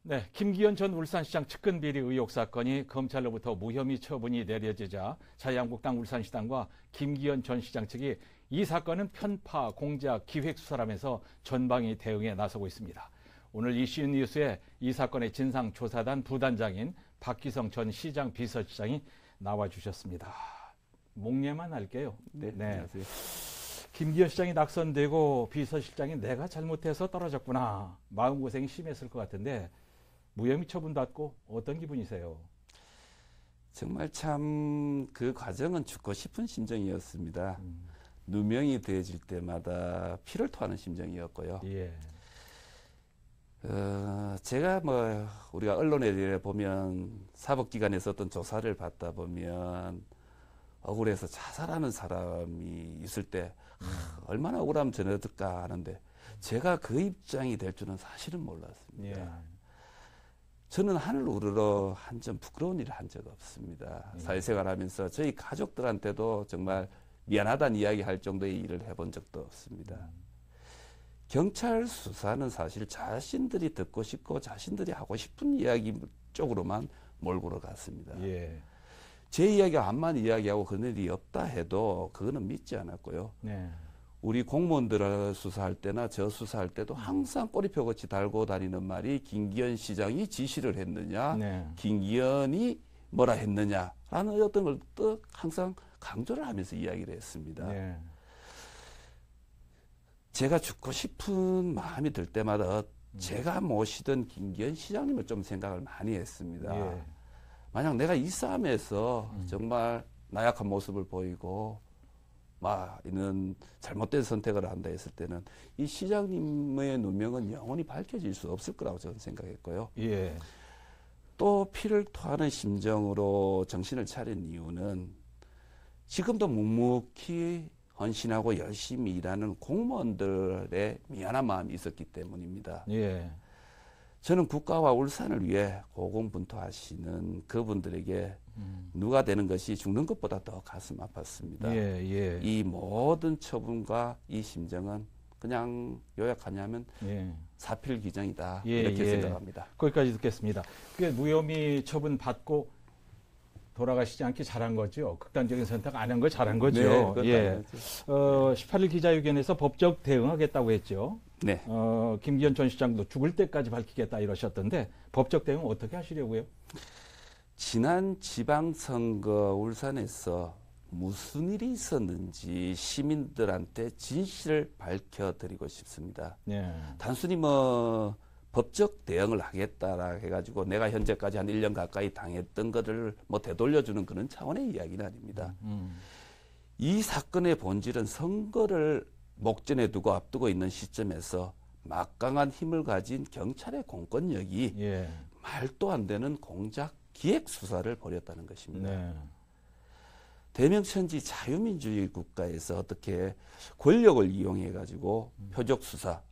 네, 김기현 전 울산시장 측근 비리 의혹 사건이 검찰로부터 무혐의 처분이 내려지자 자유한국당 울산시당과 김기현 전 시장 측이 이 사건은 편파, 공작, 기획 수사라면서 전방위 대응에 나서고 있습니다. 오늘 이슈 뉴스에 이 사건의 진상조사단 부단장인 박기성 전 시장 비서실장이 나와주셨습니다. 목례만 할게요. 네, 안녕하세요. 김기현 시장이 낙선되고 비서실장이 내가 잘못해서 떨어졌구나. 마음고생이 심했을 것 같은데 무혐의 처분받고 어떤 기분이세요? 정말 참 그 과정은 죽고 싶은 심정이었습니다. 누명이 되어질 때마다 피를 토하는 심정이었고요. 예. 제가 우리가 언론에 보면 사법기관에서 어떤 조사를 받다 보면 억울해서 자살하는 사람이 있을 때 얼마나 억울하면 저러을까 하는데 제가 그 입장이 될 줄은 사실은 몰랐습니다. 예. 저는 하늘 우러러 한 점 부끄러운 일을 한 적 없습니다. 사회생활하면서 저희 가족들한테도 정말 미안하다는 이야기할 정도의 일을 해본 적도 없습니다. 경찰 수사는 사실 자신들이 듣고 싶고 자신들이 하고 싶은 이야기 쪽으로만 몰고 갔습니다. 예. 제 이야기가 암만 이야기하고 그런 일이 없다 해도 그거는 믿지 않았고요. 네. 우리 공무원들을 수사할 때나 저 수사할 때도 항상 꼬리표같이 달고 다니는 말이 김기현 시장이 지시를 했느냐, 네. 김기현이 뭐라 했느냐라는 어떤 걸 또 항상 강조를 하면서 이야기를 했습니다. 네. 제가 죽고 싶은 마음이 들 때마다 제가 모시던 김기현 시장님을 좀 생각을 많이 했습니다. 예. 만약 내가 이 싸움에서 정말 나약한 모습을 보이고 이는 잘못된 선택을 한다 했을 때는 이 시장님의 누명은 영원히 밝혀질 수 없을 거라고 저는 생각했고요. 예. 또 피를 토하는 심정으로 정신을 차린 이유는 지금도 묵묵히 헌신하고 열심히 일하는 공무원들의 미안한 마음이 있었기 때문입니다. 예. 저는 국가와 울산을 위해 고공분투하시는 그분들에게 누가 되는 것이 죽는 것보다 더 가슴 아팠습니다. 예. 예. 이 모든 처분과 이 심정은 그냥 요약하냐면 예. 사필귀정이다 예, 이렇게 예. 생각합니다. 거기까지 듣겠습니다. 그게 무혐의 처분 받고 돌아가시지 않기 잘한 거죠. 극단적인 선택 안 한 거 잘한 거죠. 네, 예. 18일 기자회견에서 법적 대응하겠다고 했죠. 네. 김기현 전 시장도 죽을 때까지 밝히겠다 이러셨던데 법적 대응 어떻게 하시려고요? 지난 지방선거 울산에서 무슨 일이 있었는지 시민들한테 진실을 밝혀드리고 싶습니다. 예. 단순히 법적 대응을 하겠다라 해가지고 내가 현재까지 한 1년 가까이 당했던 것을 되돌려주는 그런 차원의 이야기는 아닙니다. 이 사건의 본질은 선거를 목전에 두고 앞두고 있는 시점에서 막강한 힘을 가진 경찰의 공권력이 예. 말도 안 되는 공작 기획 수사를 벌였다는 것입니다. 네. 대명천지 자유민주주의 국가에서 어떻게 권력을 이용해 가지고 표적 수사,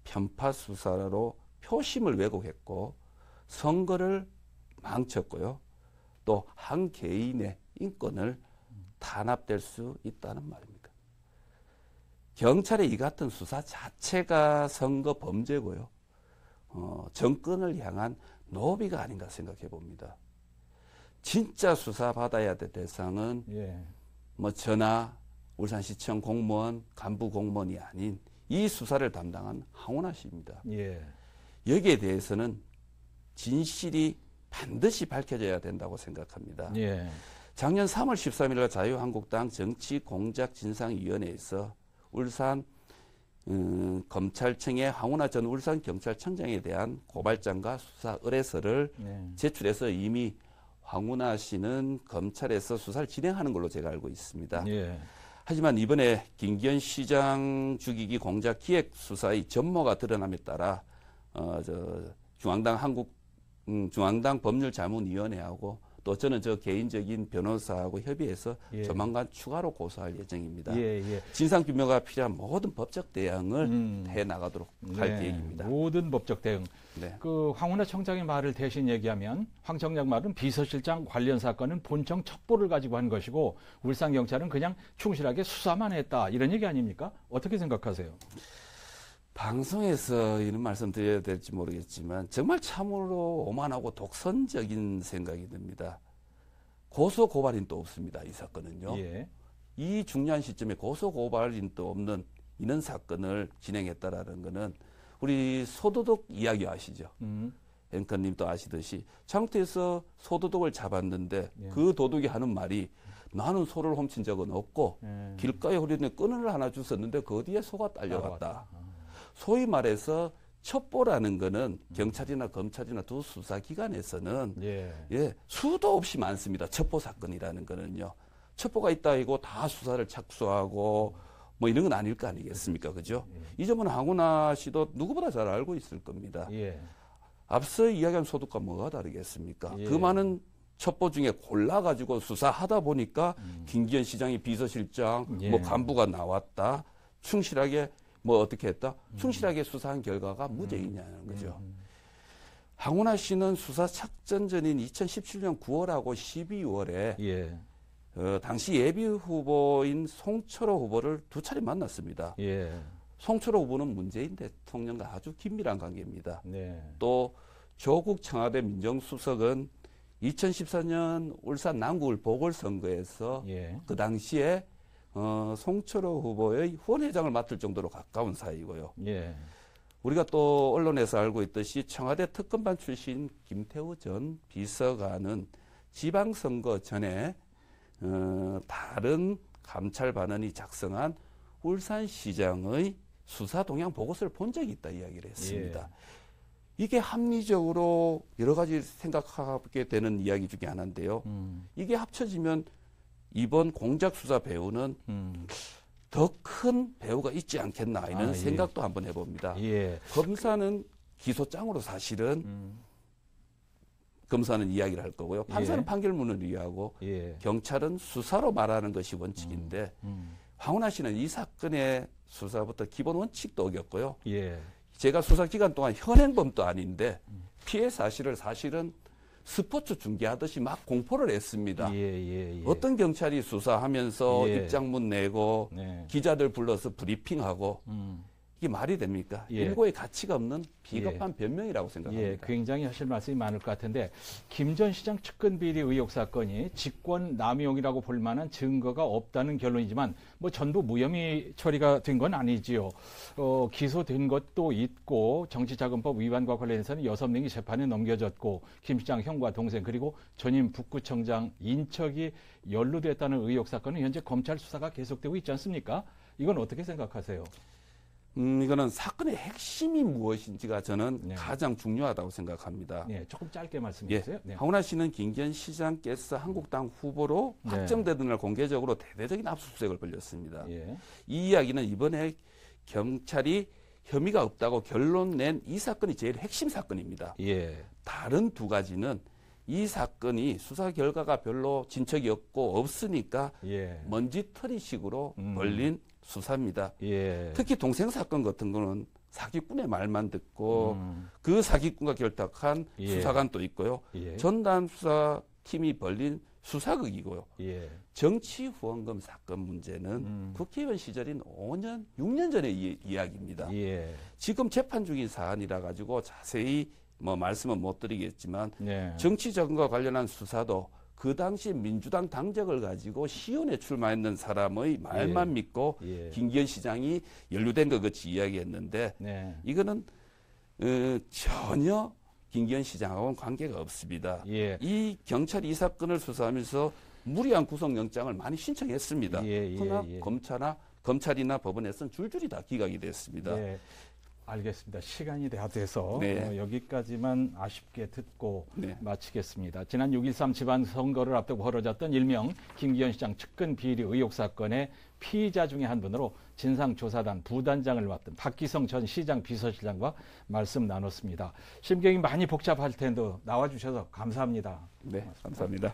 편파 수사로 표심을 왜곡했고 선거를 망쳤고요. 또 한 개인의 인권을 탄압될 수 있다는 말입니다. 경찰의 이 같은 수사 자체가 선거 범죄고요. 정권을 향한 노비가 아닌가 생각해 봅니다. 진짜 수사 받아야 될 대상은 예. 전하, 울산시청 공무원, 간부 공무원이 아닌 이 수사를 담당한 황운하 씨입니다. 예. 여기에 대해서는 진실이 반드시 밝혀져야 된다고 생각합니다. 예. 작년 3월 13일 자유한국당 정치공작진상위원회에서 울산 검찰청의 황운하 전 울산경찰청장에 대한 고발장과 수사 의뢰서를 제출해서 이미 황운하 씨는 검찰에서 수사를 진행하는 걸로 제가 알고 있습니다. 예. 하지만 이번에 김기현 시장 죽이기 공작 기획 수사의 전모가 드러남에 따라 중앙당 법률자문위원회하고 또 저는 개인적인 변호사하고 협의해서 예. 조만간 추가로 고소할 예정입니다. 예. 예. 진상규명가 필요한 모든 법적 대응을 해 나가도록 할 계획입니다. 모든 법적 대응. 네. 황운하 청장의 말을 대신 얘기하면 황 청장 말은 비서실장 관련 사건은 본청 첩보를 가지고 한 것이고 울산경찰은 그냥 충실하게 수사만 했다 이런 얘기 아닙니까? 어떻게 생각하세요? 방송에서 이런 말씀 드려야 될지 모르겠지만 정말 참으로 오만하고 독선적인 생각이 듭니다. 고소 고발인도 없습니다. 이 사건은요. 예. 이 중요한 시점에 고소 고발인도 없는 이런 사건을 진행했다라는 것은 우리 소도둑 이야기 아시죠? 앵커님도 아시듯이 장터에서 소도둑을 잡았는데 예. 그 도둑이 하는 말이 나는 소를 훔친 적은 없고 예. 길가에 흐르는 끈을 하나 주웠는데 그 어디에 소가 딸려갔다. 나왔다. 소위 말해서 첩보라는 거는 경찰이나 검찰이나 두 수사기관에서는 예. 수도 없이 많습니다. 첩보 사건이라는 거는요. 첩보가 있다 이고 다 수사를 착수하고 뭐 이런 건 아닐 거 아니겠습니까? 그죠? 이 점은 황운하 씨도 누구보다 잘 알고 있을 겁니다. 예. 앞서 이야기한 소득과 뭐가 다르겠습니까? 예. 그 많은 첩보 중에 골라가지고 수사하다 보니까 김기현 시장이 비서실장, 예. 뭐 간부가 나왔다. 충실하게 뭐 어떻게 했다? 충실하게 수사한 결과가 무죄이냐는 거죠. 황운하 씨는 수사 착전전인 2017년 9월하고 12월에 예. 당시 예비 후보인 송철호 후보를 두 차례 만났습니다. 예. 송철호 후보는 문재인 대통령과 아주 긴밀한 관계입니다. 네. 또 조국 청와대 민정수석은 2014년 울산 남구을 보궐선거에서 예. 그 당시에 송철호 후보의 후원회장을 맡을 정도로 가까운 사이고요. 예. 우리가 또 언론에서 알고 있듯이 청와대 특검반 출신 김태우 전 비서관은 지방선거 전에 다른 감찰반원이 작성한 울산시장의 수사 동향 보고서를 본 적이 있다 이야기를 했습니다. 예. 이게 합리적으로 여러 가지 생각하게 되는 이야기 중에 하나인데요. 이게 합쳐지면 이번 공작 수사 배우는 더 큰 배우가 있지 않겠나 이런 예. 생각도 한번 해봅니다. 예. 검사는 기소장으로 사실은 검사는 이야기를 할 거고요. 판사는 예. 판결문을 이해하고 예. 경찰은 수사로 말하는 것이 원칙인데 황운하 씨는 이 사건의 수사부터 기본 원칙도 어겼고요. 예. 제가 수사 기간 동안 현행범도 아닌데 피해 사실을 사실은 스포츠 중계하듯이 막 공포를 했습니다. 예. 어떤 경찰이 수사하면서 예. 입장문 내고 네. 기자들 불러서 브리핑하고 이게 말이 됩니까? 예. 일고의 가치가 없는 비겁한 변명이라고 생각합니다. 예, 굉장히 하실 말씀이 많을 것 같은데 김 전 시장 측근 비리 의혹 사건이 직권 남용이라고 볼 만한 증거가 없다는 결론이지만 뭐 전부 무혐의 처리가 된 건 아니지요. 기소된 것도 있고 정치자금법 위반과 관련해서는 6명이 재판에 넘겨졌고 김 시장 형과 동생 그리고 전임 북구청장 인척이 연루됐다는 의혹 사건은 현재 검찰 수사가 계속되고 있지 않습니까? 이건 어떻게 생각하세요? 이거는 사건의 핵심이 무엇인지가 저는 네. 가장 중요하다고 생각합니다. 네, 조금 짧게 말씀해 주세요. 네. 황운하 씨는 김기현 시장께서 한국당 후보로 네. 확정되던 날 공개적으로 대대적인 압수수색을 벌였습니다. 예. 이 이야기는 이번에 경찰이 혐의가 없다고 결론 낸 이 사건이 제일 핵심 사건입니다. 예. 다른 두 가지는 이 사건이 수사 결과가 별로 진척이 없으니까 예. 먼지털이식으로 벌린 수사입니다. 예. 특히 동생 사건 같은 거는 사기꾼의 말만 듣고 그 사기꾼과 결탁한 예. 수사관도 있고요. 예. 전담 수사팀이 벌린 수사극이고요. 예. 정치 후원금 사건 문제는 국회의원 시절인 5년, 6년 전의 이야기입니다. 예. 지금 재판 중인 사안이라 가지고 자세히 뭐 말씀은 못 드리겠지만 네. 정치자금과 관련한 수사도 그 당시 민주당 당적을 가지고 시연에 출마했는 사람의 말만 믿고 예. 김기현 시장이 연루된 것 같이 이야기했는데 네. 이거는 전혀 김기현 시장하고는 관계가 없습니다. 예. 이 경찰이 이 사건을 수사하면서 무리한 구속영장을 많이 신청했습니다. 그러나 검찰이나 법원에서는 줄줄이 다 기각이 됐습니다. 예. 알겠습니다. 시간이 다 돼서 네. 여기까지만 아쉽게 듣고 네. 마치겠습니다. 지난 6.13 지방선거를 앞두고 벌어졌던 일명 김기현 시장 측근 비리 의혹 사건의 피의자 중에 한 분으로 진상조사단 부단장을 맡은 박기성 전 시장 비서실장과 말씀 나눴습니다. 심경이 많이 복잡할 텐데 나와주셔서 감사합니다. 네, 감사합니다.